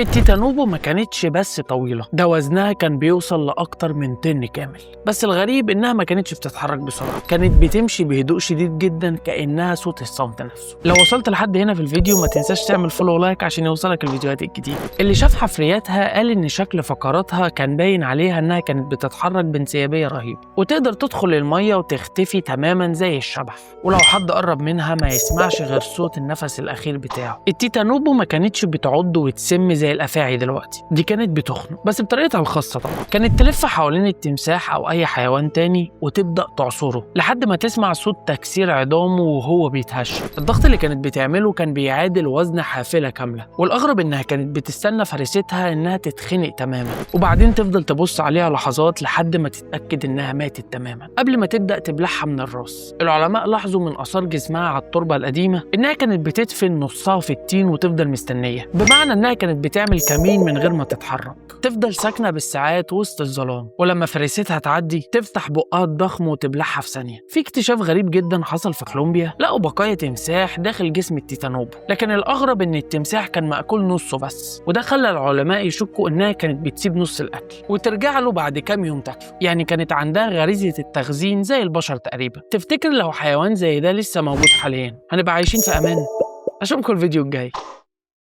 التيتانوبو ما كانتش بس طويلة، ده وزنها كان بيوصل لأكتر من طن كامل. بس الغريب إنها ما كانتش بتتحرك بسرعة، كانت بتمشي بهدوء شديد جدا كأنها صوت الصمت نفسه. لو وصلت لحد هنا في الفيديو ما تنساش تعمل فولو ولايك عشان يوصلك الفيديوهات الجديدة. اللي شاف حفرياتها قال إن شكل فقراتها كان باين عليها إنها كانت بتتحرك بانسيابية رهيبة، وتقدر تدخل المية وتختفي تماما زي الشبح، ولو حد قرب منها ما يسمعش غير صوت النفس الأخير بتاعه. التيتانوبو ما كانتش بتعض وتسم زي الأفاعي دلوقتي، دي كانت بتخنق بس بطريقتها الخاصة طبعا. كانت تلف حوالين التمساح أو أي حيوان تاني وتبدأ تعصره لحد ما تسمع صوت تكسير عظامه وهو بيتهشم. الضغط اللي كانت بتعمله كان بيعادل وزن حافلة كاملة، والأغرب إنها كانت بتستنى فريستها إنها تتخنق تماما وبعدين تفضل تبص عليها لحظات لحد ما تتأكد إنها ماتت تماما قبل ما تبدأ تبلعها من الراس. العلماء لاحظوا من آثار جسمها على التربة القديمة إنها كانت بتدفن نصها في الطين وتفضل مستنية، بمعنى إنها كانت بتعمل كمين من غير ما تتحرك، تفضل ساكنة بالساعات وسط الظلام، ولما فريستها تعدي تفتح بقها الضخم وتبلعها في ثانية. في اكتشاف غريب جدا حصل في كولومبيا، لقوا بقايا تمساح داخل جسم التيتانوبو، لكن الأغرب إن التمساح كان مأكول نصه بس، وده خلى العلماء يشكوا إنها كانت بتسيب نص الأكل وترجع له بعد كام يوم تاكله، يعني كانت عندها غريزة التخزين زي البشر تقريبا. تفتكر لو حيوان زي ده لسه موجود حاليا هنبقى عايشين في أمان؟ أشوفكم الفيديو الجاي.